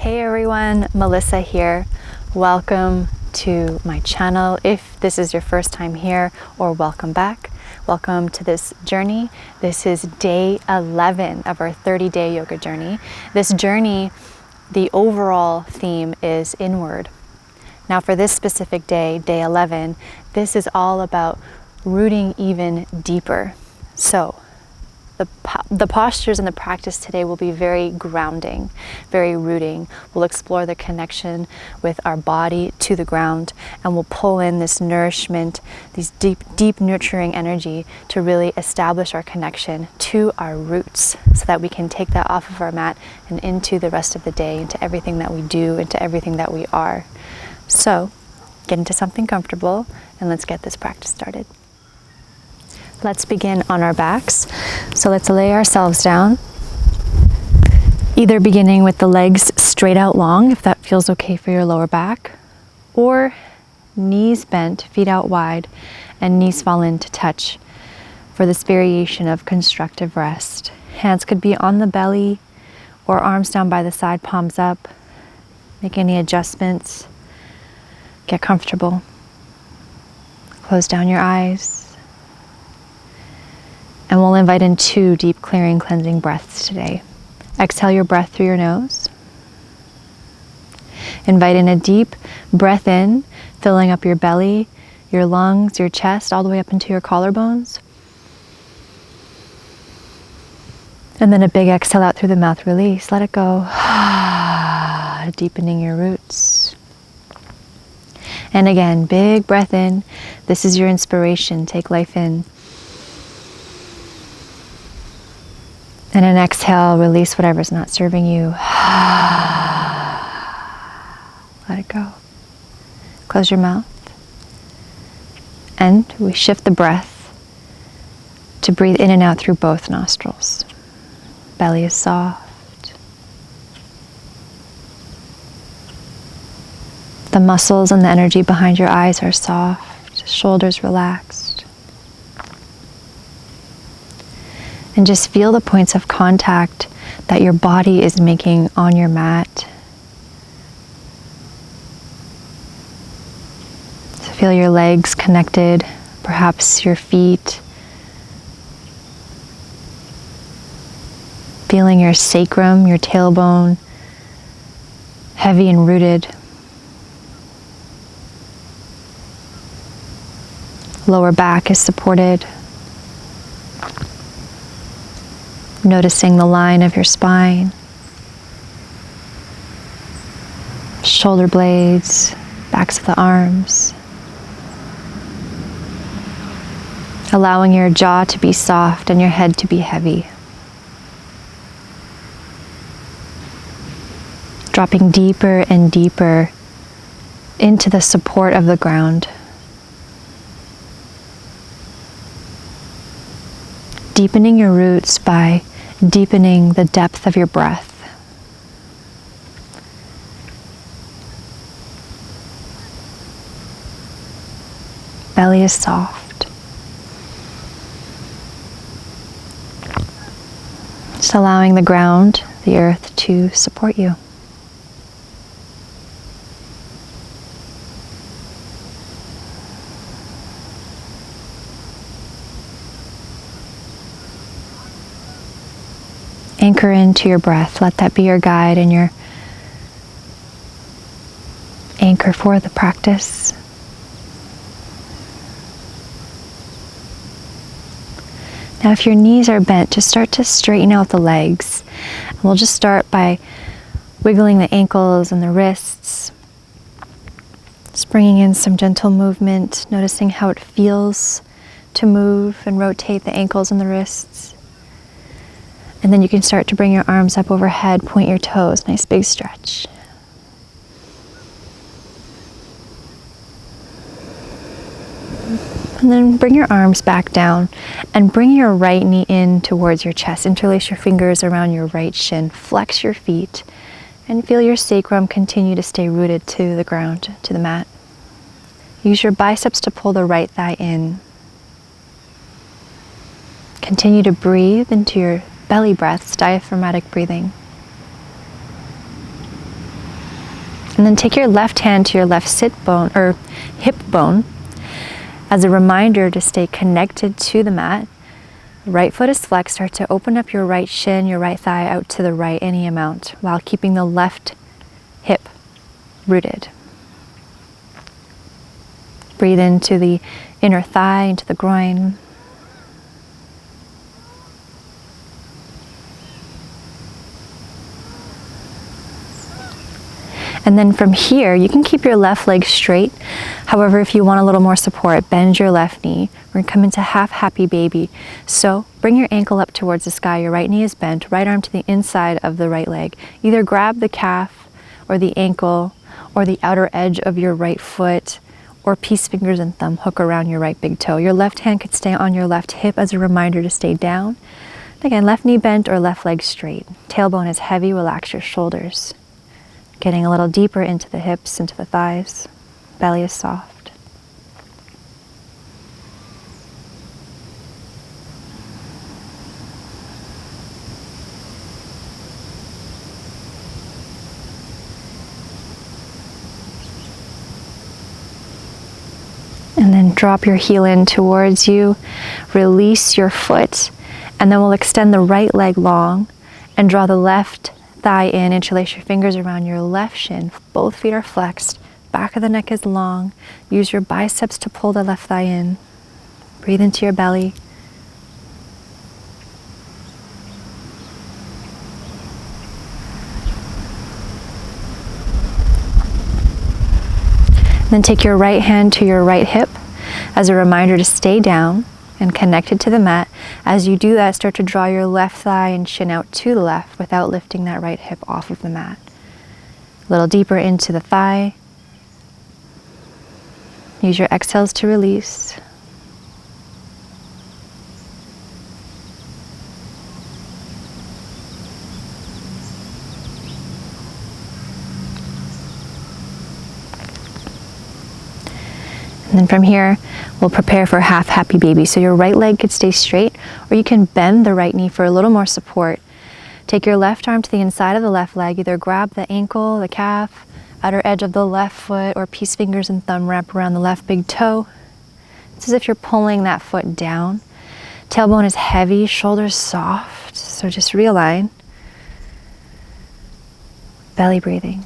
Hey everyone, Melissa here. Welcome to my channel. If this is your first time here, or welcome back. Welcome to this journey. This is day 11 of our 30-day yoga journey. This journey, the overall theme is inward. Now for this specific day, day 11, this is all about rooting even deeper. So the postures and the practice today will be very grounding, very rooting. We'll explore the connection with our body to the ground, and we'll pull in this nourishment, these deep nurturing energy to really establish our connection to our roots so that we can take that off of our mat and into the rest of the day, into everything that we do, into everything that we are. So get into something comfortable and let's get this practice started. Let's begin on our backs. So let's lay ourselves down, either beginning with the legs straight out long, if that feels okay for your lower back, or knees bent, feet out wide, and knees fall in to touch for this variation of constructive rest. Hands could be on the belly or arms down by the side, palms up. Make any adjustments. Get comfortable. Close down your eyes. And we'll invite in 2 deep, clearing, cleansing breaths today. Exhale your breath through your nose. Invite in a deep breath in, filling up your belly, your lungs, your chest, all the way up into your collarbones. And then a big exhale out through the mouth, release, let it go. Deepening your roots. And again, big breath in. This is your inspiration. Take life in. And an exhale, release whatever's not serving you. Let it go. Close your mouth. And we shift the breath to breathe in and out through both nostrils. Belly is soft. The muscles and the energy behind your eyes are soft. Shoulders relaxed. And just feel the points of contact that your body is making on your mat. So feel your legs connected, perhaps your feet. Feeling your sacrum, your tailbone, heavy and rooted. Lower back is supported. Noticing the line of your spine, shoulder blades, backs of the arms. Allowing your jaw to be soft and your head to be heavy. Dropping deeper and deeper into the support of the ground. Deepening your roots by deepening the depth of your breath. Belly is soft. Just allowing the ground, the earth, to support you. Anchor into your breath. Let that be your guide and your anchor for the practice. Now if your knees are bent, just start to straighten out the legs. And we'll just start by wiggling the ankles and the wrists. Just bringing in some gentle movement, noticing how it feels to move and rotate the ankles and the wrists. And then you can start to bring your arms up overhead, point your toes, nice big stretch. And then bring your arms back down and bring your right knee in towards your chest. Interlace your fingers around your right shin, flex your feet, and feel your sacrum continue to stay rooted to the ground, to the mat. Use your biceps to pull the right thigh in. Continue to breathe into your belly breaths, diaphragmatic breathing. And then take your left hand to your left sit bone or hip bone as a reminder to stay connected to the mat. Right foot is flexed. Start to open up your right shin, your right thigh out to the right any amount while keeping the left hip rooted. Breathe into the inner thigh, into the groin. And then from here, you can keep your left leg straight. However, if you want a little more support, bend your left knee. We're gonna come into half happy baby. So bring your ankle up towards the sky. Your right knee is bent, right arm to the inside of the right leg. Either grab the calf or the ankle or the outer edge of your right foot, or peace fingers and thumb hook around your right big toe. Your left hand could stay on your left hip as a reminder to stay down. Again, left knee bent or left leg straight. Tailbone is heavy, relax your shoulders. Getting a little deeper into the hips, into the thighs. Belly is soft. And then drop your heel in towards you. Release your foot. And then we'll extend the right leg long and draw the left thigh in, interlace your fingers around your left shin. Both feet are flexed. Back of the neck is long. Use your biceps to pull the left thigh in. Breathe into your belly. Then take your right hand to your right hip as a reminder to stay down and connected to the mat. As you do that, start to draw your left thigh and shin out to the left without lifting that right hip off of the mat. A little deeper into the thigh. Use your exhales to release. And then from here, we'll prepare for half happy baby. So your right leg could stay straight, or you can bend the right knee for a little more support. Take your left arm to the inside of the left leg. Either grab the ankle, the calf, outer edge of the left foot, or peace fingers and thumb wrap around the left big toe. It's as if you're pulling that foot down. Tailbone is heavy, shoulders soft. So just realign. Belly breathing.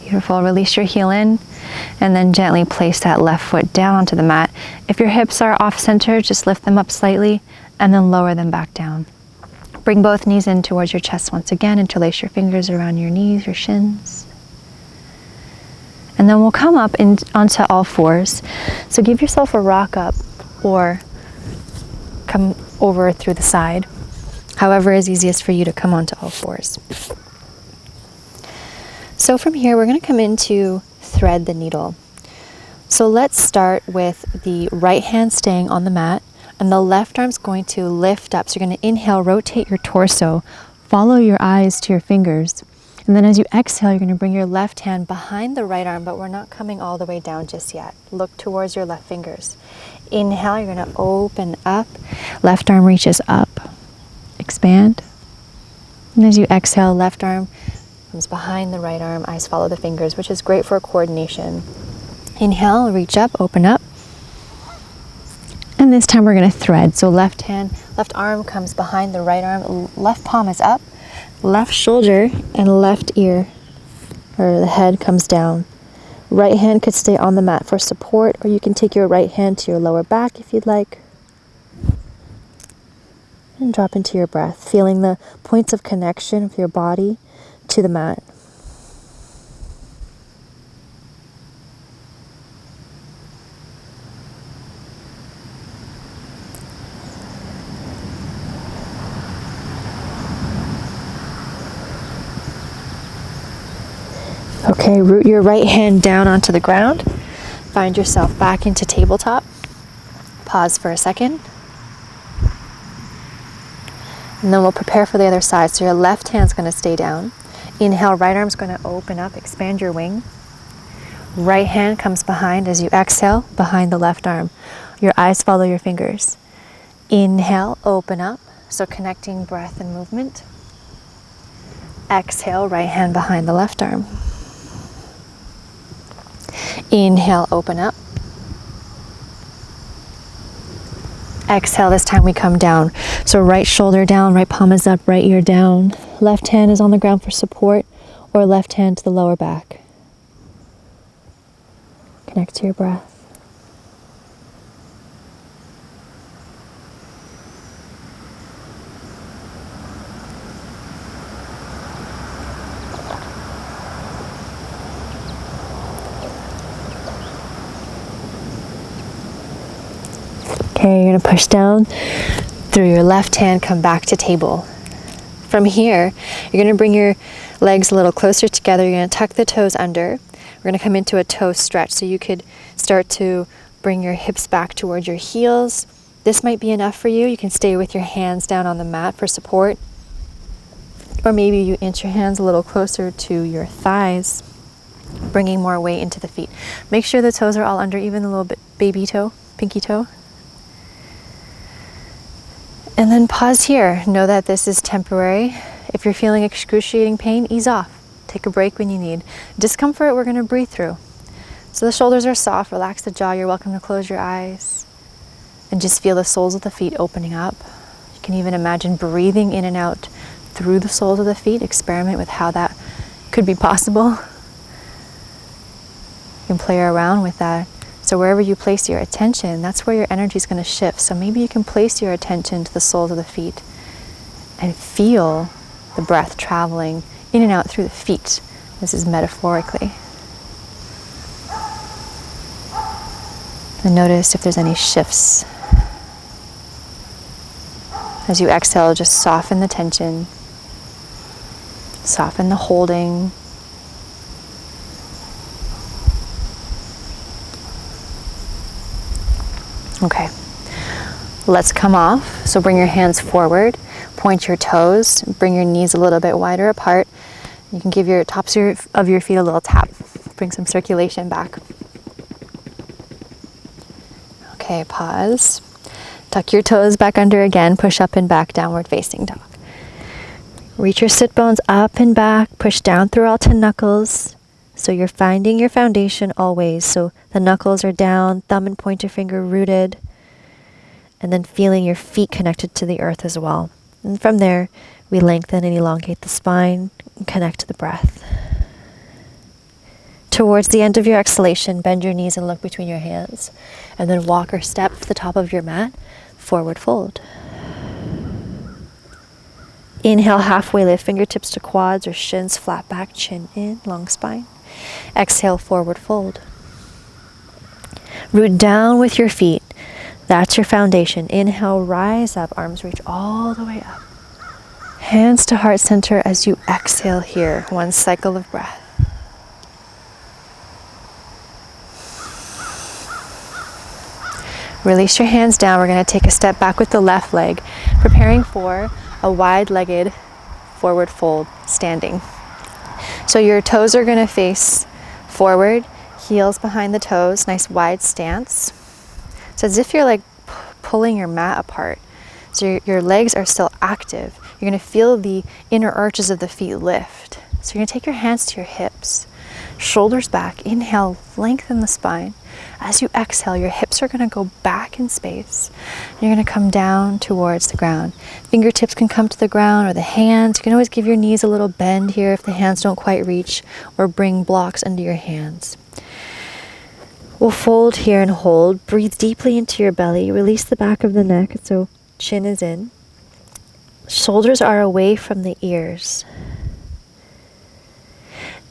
Beautiful. Release your heel in and then gently place that left foot down onto the mat. If your hips are off center, just lift them up slightly and then lower them back down. Bring both knees in towards your chest once again. Interlace your fingers around your knees, your shins. And then we'll come up onto all fours. So give yourself a rock up or come over through the side. However is easiest for you to come onto all fours. So from here, we're going to come into thread the needle. So let's start with the right hand staying on the mat, and the left arm's going to lift up. So you're going to inhale, rotate your torso, follow your eyes to your fingers. And then as you exhale, you're going to bring your left hand behind the right arm, but we're not coming all the way down just yet. Look towards your left fingers. Inhale, you're going to open up. Left arm reaches up. Expand. And as you exhale, left arm comes behind the right arm, eyes follow the fingers, which is great for coordination. Inhale, reach up, open up. And this time we're going to thread. So left arm comes behind the right arm, left palm is up, left shoulder and left ear, or the head comes down. Right hand could stay on the mat for support, or you can take your right hand to your lower back if you'd like. And drop into your breath, feeling the points of connection of your body to the mat. Okay, root your right hand down onto the ground. Find yourself back into tabletop. Pause for a second. And then we'll prepare for the other side. So your left hand's going to stay down. Inhale, right arm's going to open up, expand your wing. Right hand comes behind as you exhale, behind the left arm. Your eyes follow your fingers. Inhale, open up. So connecting breath and movement. Exhale, right hand behind the left arm. Inhale, open up. Exhale, this time we come down. So right shoulder down, right palm is up, right ear down. Left hand is on the ground for support, or left hand to the lower back. Connect to your breath. Okay, you're gonna push down through your left hand, come back to table. From here, you're gonna bring your legs a little closer together. You're gonna tuck the toes under. We're gonna come into a toe stretch. So you could start to bring your hips back towards your heels. This might be enough for you. You can stay with your hands down on the mat for support. Or maybe you inch your hands a little closer to your thighs, bringing more weight into the feet. Make sure the toes are all under, even the little bit baby toe, pinky toe. And then pause here. Know that this is temporary. If you're feeling excruciating pain, ease off. Take a break when you need. Discomfort, we're going to breathe through. So the shoulders are soft. Relax the jaw. You're welcome to close your eyes. And just feel the soles of the feet opening up. You can even imagine breathing in and out through the soles of the feet. Experiment with how that could be possible. You can play around with that. So wherever you place your attention, that's where your energy is going to shift. So maybe you can place your attention to the soles of the feet and feel the breath traveling in and out through the feet. This is metaphorically. And notice if there's any shifts. As you exhale, just soften the tension, soften the holding. Okay, let's come off. So bring your hands forward, point your toes, bring your knees a little bit wider apart. You can give your tops of your feet a little tap, bring some circulation back. Okay, pause. Tuck your toes back under again, push up and back, downward facing dog. Reach your sit bones up and back, push down through all 10 knuckles. So you're finding your foundation always. So the knuckles are down, thumb and pointer finger rooted, and then feeling your feet connected to the earth as well. And from there, we lengthen and elongate the spine and connect to the breath. Towards the end of your exhalation, bend your knees and look between your hands. And then walk or step to the top of your mat, forward fold. Inhale, halfway lift, fingertips to quads or shins, flat back, chin in, long spine. Exhale, forward fold. Root down with your feet. That's your foundation. Inhale, rise up, arms reach all the way up. Hands to heart center as you exhale here. One cycle of breath. Release your hands down. We're going to take a step back with the left leg, preparing for a wide-legged forward fold standing. So your toes are going to face forward, heels behind the toes, nice wide stance. So as if you're like pulling your mat apart. So your legs are still active. You're going to feel the inner arches of the feet lift. So you're going to take your hands to your hips, shoulders back. Inhale, lengthen the spine. As you exhale, your hips are going to go back in space. You're going to come down towards the ground. Fingertips can come to the ground or the hands. You can always give your knees a little bend here if the hands don't quite reach, or bring blocks under your hands. We'll fold here and hold. Breathe deeply into your belly. Release the back of the neck so chin is in. Shoulders are away from the ears.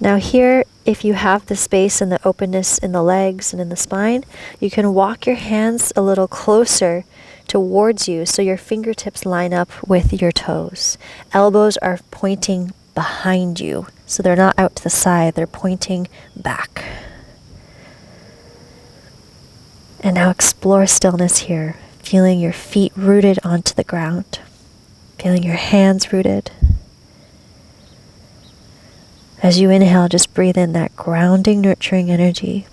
Now here, if you have the space and the openness in the legs and in the spine, you can walk your hands a little closer towards you so your fingertips line up with your toes. Elbows are pointing behind you, so they're not out to the side, they're pointing back. And now explore stillness here, feeling your feet rooted onto the ground. Feeling your hands rooted. As you inhale, just breathe in that grounding, nurturing energy.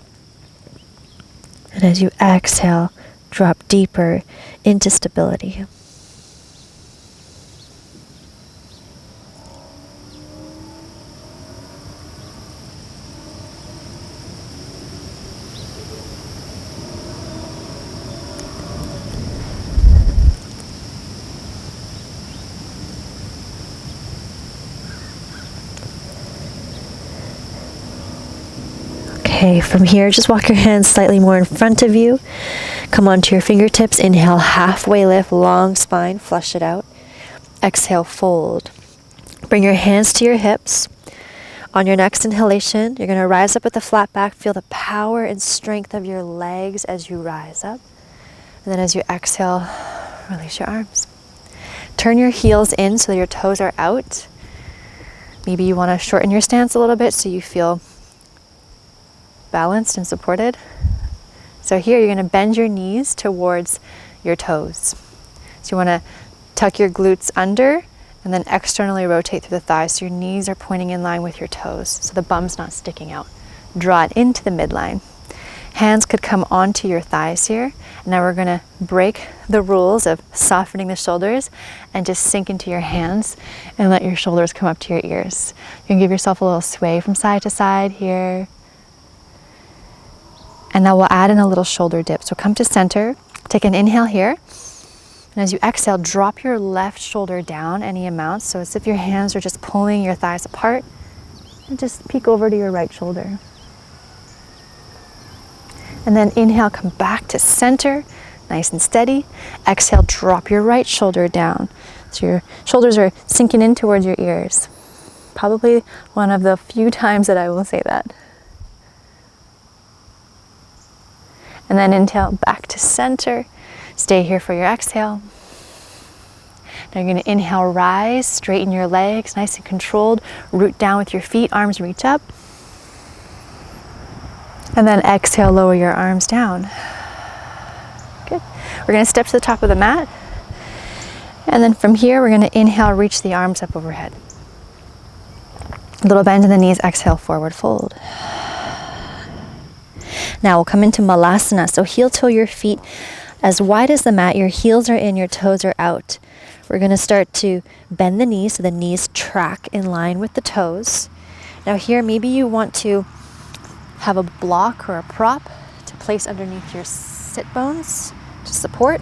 And as you exhale, drop deeper into stability. Okay, from here, just walk your hands slightly more in front of you. Come onto your fingertips. Inhale, halfway lift, long spine, flush it out. Exhale, fold. Bring your hands to your hips. On your next inhalation, you're going to rise up with a flat back. Feel the power and strength of your legs as you rise up. And then as you exhale, release your arms. Turn your heels in so that your toes are out. Maybe you want to shorten your stance a little bit so you feel balanced and supported. So here you're going to bend your knees towards your toes. So you want to tuck your glutes under and then externally rotate through the thighs so your knees are pointing in line with your toes so the bum's not sticking out. Draw it into the midline. Hands could come onto your thighs here. And now we're going to break the rules of softening the shoulders and just sink into your hands and let your shoulders come up to your ears. You can give yourself a little sway from side to side here. And now we'll add in a little shoulder dip. So come to center, take an inhale here. And as you exhale, drop your left shoulder down any amount. So as if your hands are just pulling your thighs apart. And just peek over to your right shoulder. And then inhale, come back to center, nice and steady. Exhale, drop your right shoulder down. So your shoulders are sinking in towards your ears. Probably one of the few times that I will say that. And then inhale, back to center. Stay here for your exhale. Now you're going to inhale, rise, straighten your legs, nice and controlled. Root down with your feet, arms reach up. And then exhale, lower your arms down. Good. We're going to step to the top of the mat. And then from here, we're going to inhale, reach the arms up overhead. A little bend in the knees, exhale, forward fold. Now we'll come into Malasana. So heel toe your feet as wide as the mat. Your heels are in, your toes are out. We're going to start to bend the knees so the knees track in line with the toes. Now here, maybe you want to have a block or a prop to place underneath your sit bones to support.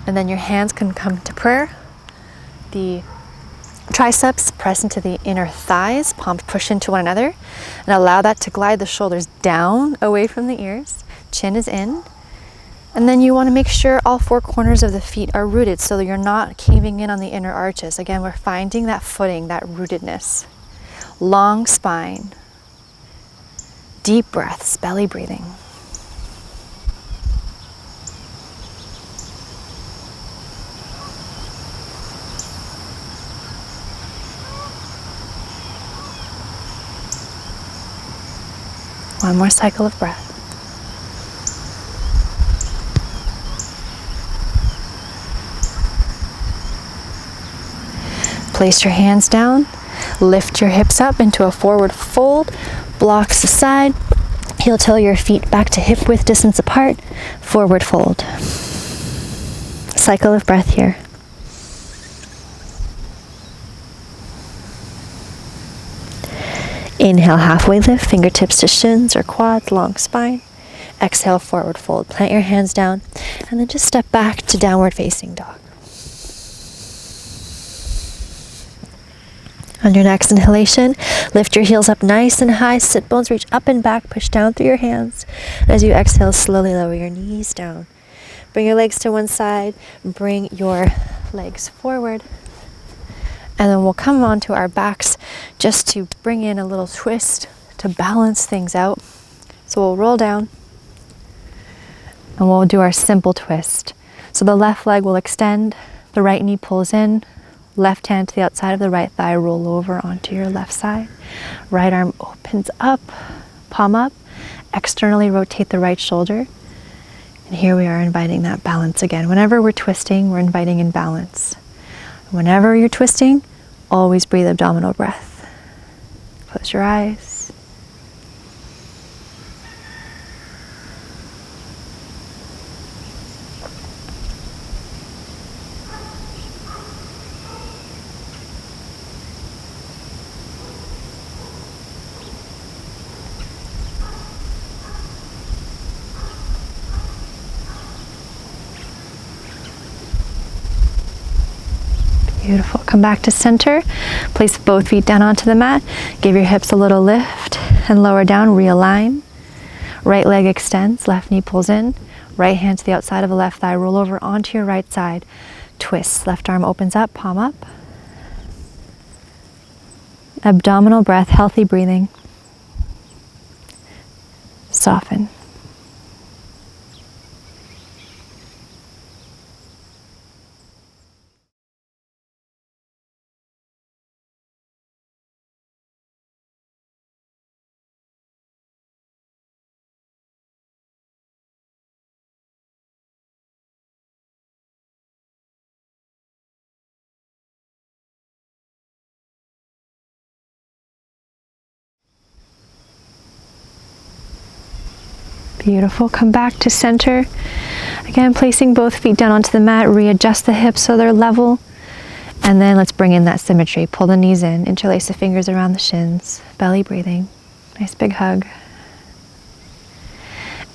And then your hands can come to prayer. The triceps press into the inner thighs, palms push into one another, and allow that to glide the shoulders down away from the ears. Chin is in. And then you want to make sure all four corners of the feet are rooted so that you're not caving in on the inner arches. Again, we're finding that footing, that rootedness. Long spine. Deep breaths, belly breathing. One more cycle of breath. Place your hands down, lift your hips up into a forward fold, blocks aside, heel toe your feet back to hip width distance apart, forward fold. Cycle of breath here. Inhale, halfway lift, fingertips to shins or quads, long spine. Exhale, forward fold. Plant your hands down and then just step back to downward facing dog. On your next inhalation, lift your heels up nice and high, sit bones reach up and back, push down through your hands. As you exhale, slowly lower your knees down. Bring your legs to one side, bring your legs forward. And then we'll come onto our backs just to bring in a little twist to balance things out. So we'll roll down and we'll do our simple twist. So the left leg will extend, the right knee pulls in, left hand to the outside of the right thigh, roll over onto your left side. Right arm opens up, palm up, externally rotate the right shoulder. And here we are inviting that balance again. Whenever we're twisting, we're inviting in balance. Whenever you're twisting, always breathe abdominal breath. Close your eyes. Beautiful. Come back to center. Place both feet down onto the mat. Give your hips a little lift and lower down. Realign. Right leg extends. Left knee pulls in. Right hand to the outside of the left thigh. Roll over onto your right side. Twist. Left arm opens up. Palm up. Abdominal breath. Healthy breathing. Soften. Beautiful. Come back to center. Again, placing both feet down onto the mat. Readjust the hips so they're level. And then let's bring in that symmetry. Pull the knees in. Interlace the fingers around the shins. Belly breathing. Nice big hug.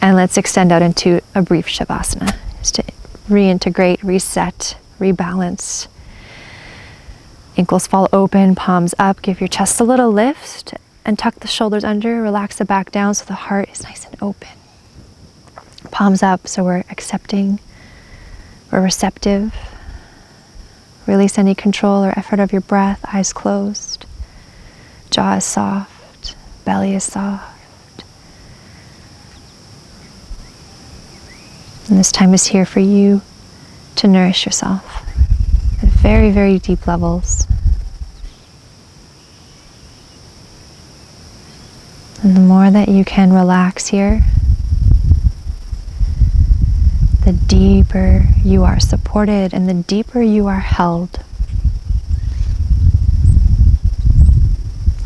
And let's extend out into a brief Shavasana. Just to reintegrate, reset, rebalance. Ankles fall open, palms up. Give your chest a little lift and tuck the shoulders under. Relax the back down so the heart is nice and open. Palms up so we're accepting, we're receptive. Release any control or effort of your breath. Eyes closed. Jaw is soft. Belly is soft. And this time is here for you to nourish yourself at very, very deep levels. And the more that you can relax here, the deeper you are supported and the deeper you are held.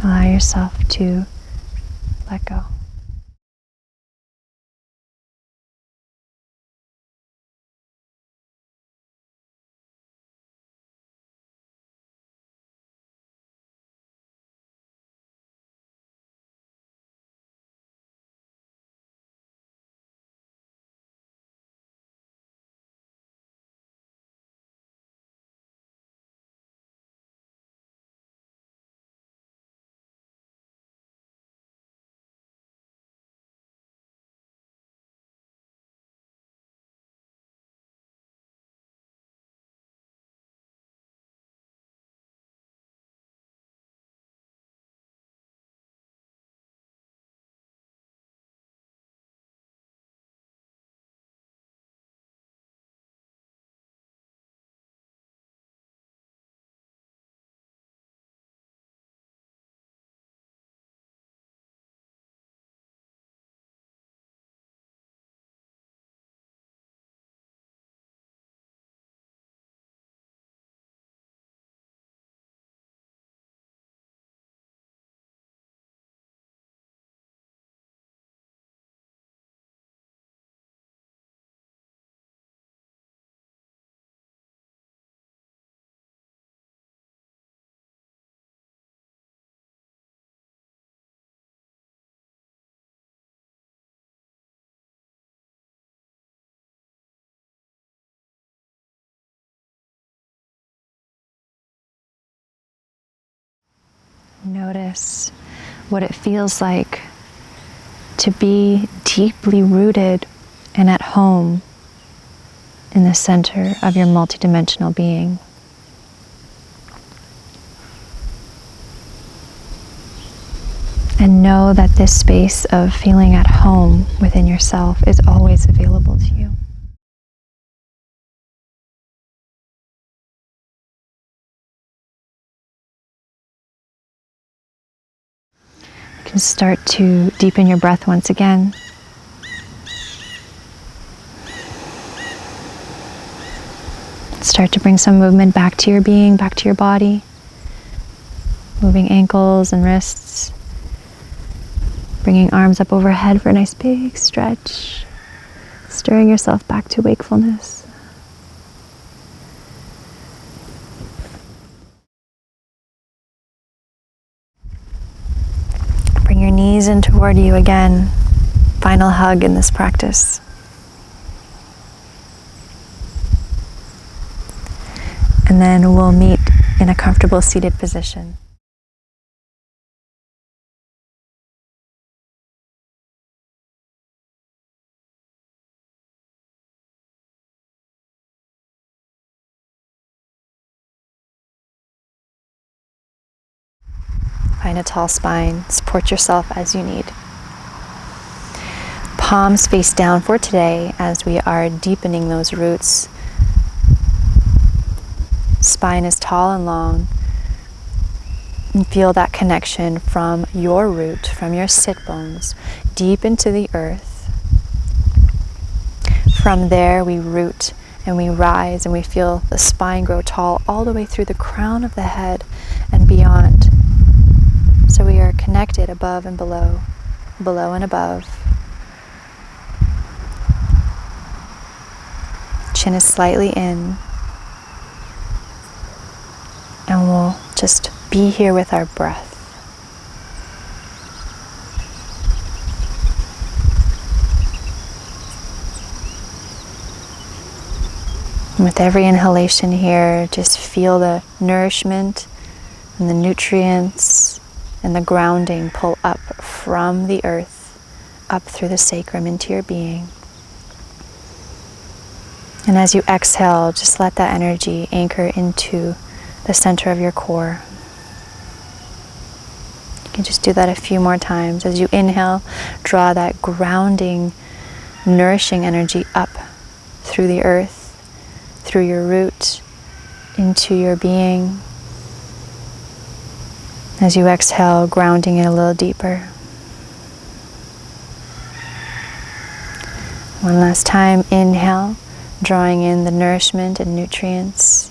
Allow yourself to let go. Notice what it feels like to be deeply rooted and at home in the center of your multidimensional being. And know that this space of feeling at home within yourself is always available to you. You can start to deepen your breath once again. Start to bring some movement back to your being, back to your body. Moving ankles and wrists. Bringing arms up overhead for a nice big stretch. Stirring yourself back to wakefulness. Bring your knees in toward you again. Final hug in this practice. And then we'll meet in a comfortable seated position. Find a tall spine. Support yourself as you need. Palms face down for today as we are deepening those roots. Spine is tall and long. And feel that connection from your root, from your sit bones, deep into the earth. From there we root and we rise and we feel the spine grow tall all the way through the crown of the head and beyond. So we are connected above and below, below and above. Chin is slightly in. And we'll just be here with our breath. And with every inhalation here, just feel the nourishment and the nutrients and the grounding pull up from the earth, up through the sacrum into your being. And as you exhale, just let that energy anchor into the center of your core. You can just do that a few more times. As you inhale, draw that grounding, nourishing energy up through the earth, through your root, into your being. As you exhale, grounding it a little deeper. One last time, inhale, drawing in the nourishment and nutrients.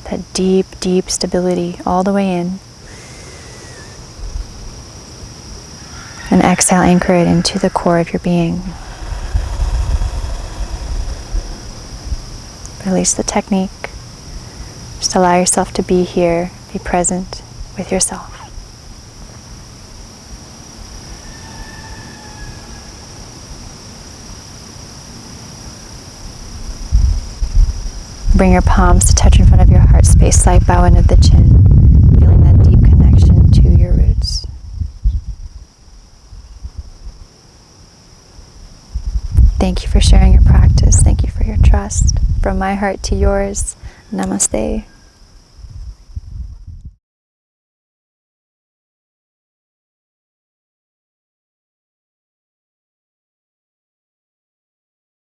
That deep, deep stability all the way in. And exhale, anchor it into the core of your being. Release the technique. Just allow yourself to be here, be present with yourself. Bring your palms to touch in front of your heart space, slight bow into the chin, feeling that deep connection to your roots. Thank you for sharing your practice. Thank you for your trust. From my heart to yours, namaste.